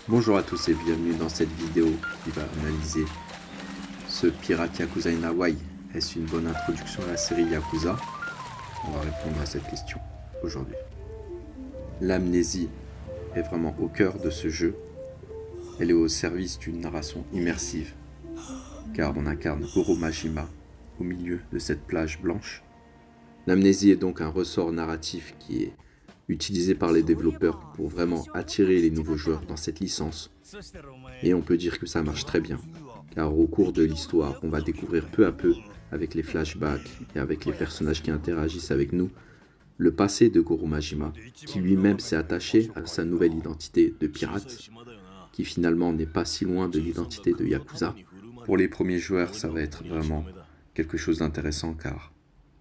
Bonjour à tous et bienvenue dans cette vidéo qui va analyser ce pirate Yakuza in Hawaii. Est-ce une bonne introduction à la série Yakuza? On va répondre à cette question aujourd'hui. L'amnésie est vraiment au cœur de ce jeu. Elle est au service d'une narration immersive, car on incarne Goro Majima au milieu de cette plage blanche. L'amnésie est donc un ressort narratif qui est utilisé par les développeurs pour vraiment attirer les nouveaux joueurs dans cette licence. Et on peut dire que ça marche très bien, car au cours de l'histoire, on va découvrir peu à peu, avec les flashbacks et avec les personnages qui interagissent avec nous, le passé de Goro Majima, qui lui-même s'est attaché à sa nouvelle identité de pirate, qui finalement n'est pas si loin de l'identité de Yakuza. Pour les premiers joueurs, ça va être vraiment quelque chose d'intéressant, car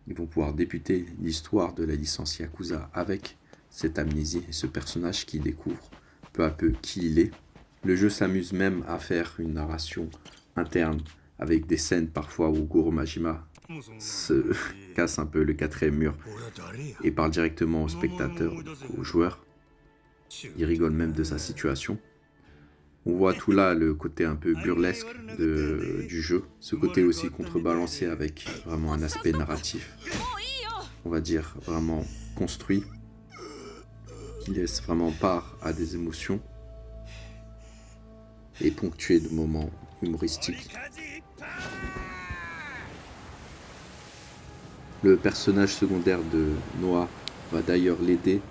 ils vont pouvoir débuter l'histoire de la licence Yakuza avec cette amnésie et ce personnage qui découvre peu à peu qui il est. Le jeu s'amuse même à faire une narration interne avec des scènes parfois où Goro Majima se casse un peu le quatrième mur et parle directement aux spectateurs, aux joueurs. Il rigole même de sa situation. On voit tout là le côté un peu burlesque du jeu, ce côté aussi contrebalancé avec vraiment un aspect narratif, on va dire vraiment construit, qui laisse vraiment part à des émotions et ponctué de moments humoristiques. Le personnage secondaire de Noah va d'ailleurs l'aider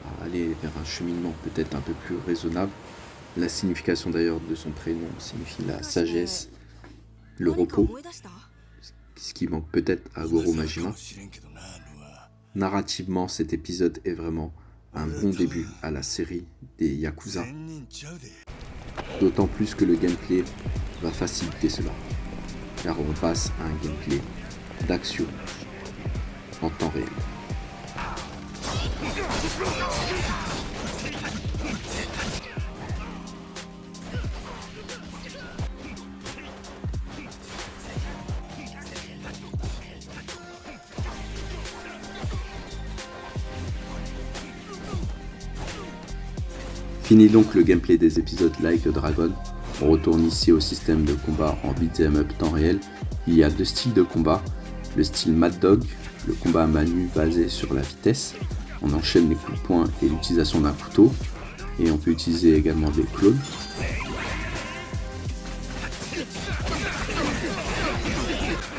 à aller vers un cheminement peut-être un peu plus raisonnable. La signification d'ailleurs de son prénom signifie la sagesse, le repos, ce qui manque peut-être à Goro Majima. Narrativement, cet épisode est vraiment un bon début à la série des Yakuza, d'autant plus que le gameplay va faciliter cela, car on passe à un gameplay d'action en temps réel. Fini donc le gameplay des épisodes Like a Dragon. On retourne ici au système de combat en beat'em up temps réel. Il y a deux styles de combat. Le style Mad Dog, le combat à main nue basé sur la vitesse. On enchaîne les coups de poing et l'utilisation d'un couteau. Et on peut utiliser également des clones.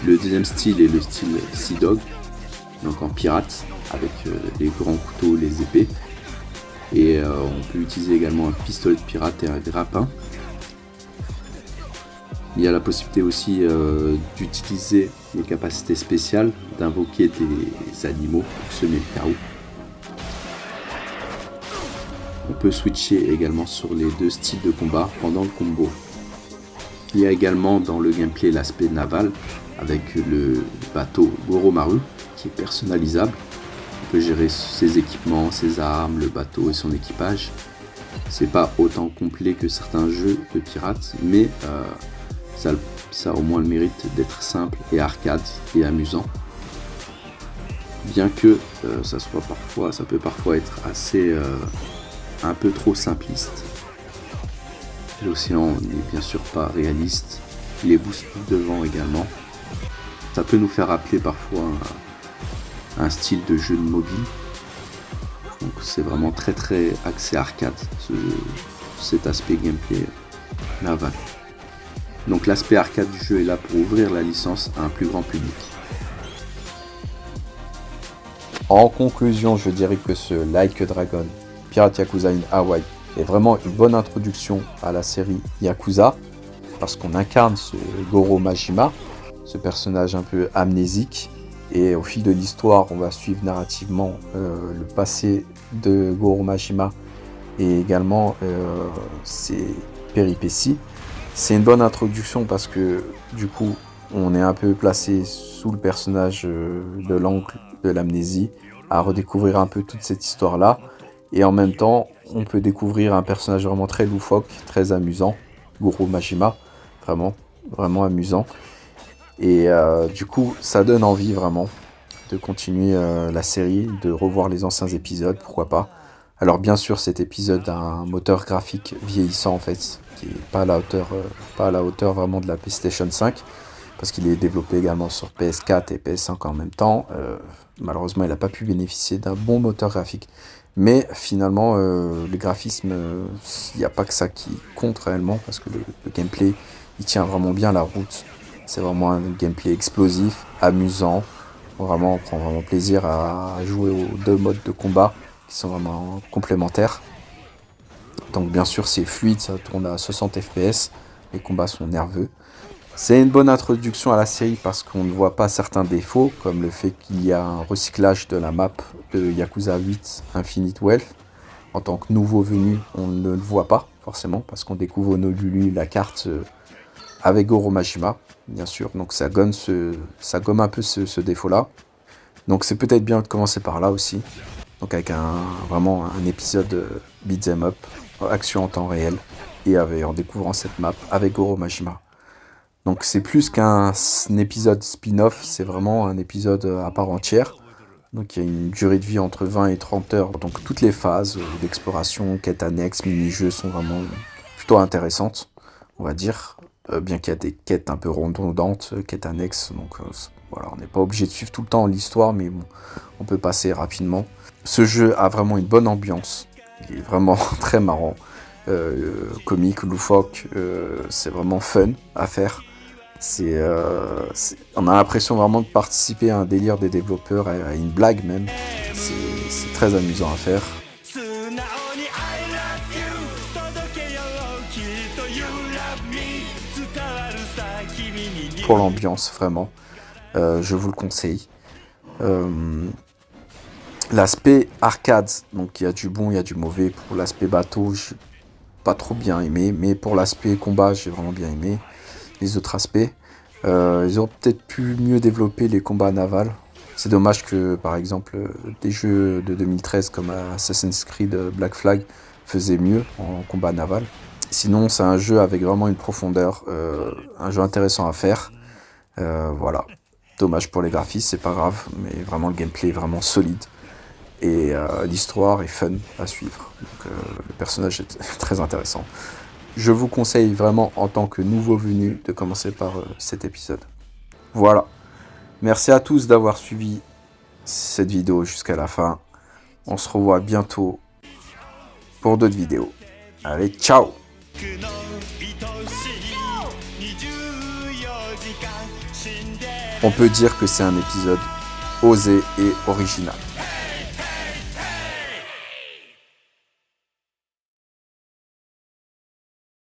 Le deuxième style est le style Sea Dog, donc en pirate, avec les grands couteaux, les épées. Et on peut utiliser également un pistolet de pirate et un grappin. Il y a la possibilité aussi d'utiliser les capacités spéciales, d'invoquer des animaux pour semer le chaos. On peut switcher également sur les deux styles de combat pendant le combo. Il y a également dans le gameplay l'aspect naval avec le bateau Goromaru qui est personnalisable. On peut gérer ses équipements, ses armes, le bateau et son équipage. C'est pas autant complet que certains jeux de pirates, mais ça a au moins le mérite d'être simple et arcade et amusant. Bien que ça peut parfois être assez un peu trop simpliste. L'océan n'est bien sûr pas réaliste, les boosts devant également. Ça peut nous faire rappeler parfois un style de jeu de mobile. Donc c'est vraiment très axé arcade, cet aspect gameplay naval. Donc l'aspect arcade du jeu est là pour ouvrir la licence à un plus grand public. En conclusion, je dirais que ce Like a Dragon, Pirate Yakuza in Hawaii, est vraiment une bonne introduction à la série Yakuza, parce qu'on incarne ce Goro Majima, ce personnage un peu amnésique. Et au fil de l'histoire, on va suivre narrativement le passé de Goro Majima et également ses péripéties. C'est une bonne introduction parce que du coup, on est un peu placé sous le personnage de l'oncle de l'amnésie, à redécouvrir un peu toute cette histoire-là. Et en même temps, on peut découvrir un personnage vraiment très loufoque, très amusant, Goro Majima, vraiment amusant. Et du coup, ça donne envie vraiment de continuer la série, de revoir les anciens épisodes, pourquoi pas. Alors bien sûr, cet épisode a un moteur graphique vieillissant en fait, qui est pas à la hauteur vraiment de la PlayStation 5, parce qu'il est développé également sur PS4 et PS5 en même temps. Malheureusement, il n'a pas pu bénéficier d'un bon moteur graphique. Mais finalement, les graphismes, il n'y a pas que ça qui compte réellement, parce que le gameplay, il tient vraiment bien la route. C'est vraiment un gameplay explosif, amusant. Vraiment, on prend vraiment plaisir à jouer aux deux modes de combat qui sont vraiment complémentaires. Donc bien sûr, c'est fluide, ça tourne à 60 fps, les combats sont nerveux. C'est une bonne introduction à la série parce qu'on ne voit pas certains défauts, comme le fait qu'il y a un recyclage de la map de Yakuza 8 Infinite Wealth. En tant que nouveau venu, on ne le voit pas forcément, parce qu'on découvre au Honolulu la carte avec Goro Majima, bien sûr. Donc ça gomme un peu ce défaut-là. Donc c'est peut-être bien de commencer par là aussi. Donc avec vraiment un épisode beat'em up, action en temps réel, et en découvrant cette map avec Goro Majima. Donc c'est plus qu'un épisode spin-off, c'est vraiment un épisode à part entière. Donc il y a une durée de vie entre 20 et 30 heures. Donc toutes les phases d'exploration, quêtes annexes, mini-jeux sont vraiment plutôt intéressantes, on va dire. Bien qu'il y a des quêtes un peu redondantes, quêtes annexes. Donc voilà, on n'est pas obligé de suivre tout le temps l'histoire, mais bon, on peut passer rapidement. Ce jeu a vraiment une bonne ambiance. Il est vraiment très marrant. Comique, loufoque, c'est vraiment fun à faire. On a l'impression vraiment de participer à un délire des développeurs, à une blague même. C'est très amusant à faire. Pour l'ambiance, vraiment, je vous le conseille. L'aspect arcade, donc il y a du bon, il y a du mauvais. Pour l'aspect bateau, j'ai pas trop bien aimé, mais pour l'aspect combat, j'ai vraiment bien aimé. Les autres aspects, ils auraient peut-être pu mieux développer les combats navals. C'est dommage que, par exemple, des jeux de 2013 comme Assassin's Creed Black Flag faisaient mieux en combat naval. Sinon, c'est un jeu avec vraiment une profondeur, un jeu intéressant à faire. Voilà. Dommage pour les graphismes, c'est pas grave, mais vraiment le gameplay est vraiment solide. Et l'histoire est fun à suivre. Donc, le personnage est très intéressant. Je vous conseille vraiment, en tant que nouveau venu, de commencer par cet épisode. Voilà. Merci à tous d'avoir suivi cette vidéo jusqu'à la fin. On se revoit bientôt pour d'autres vidéos. Allez, ciao! On peut dire que c'est un épisode osé et original.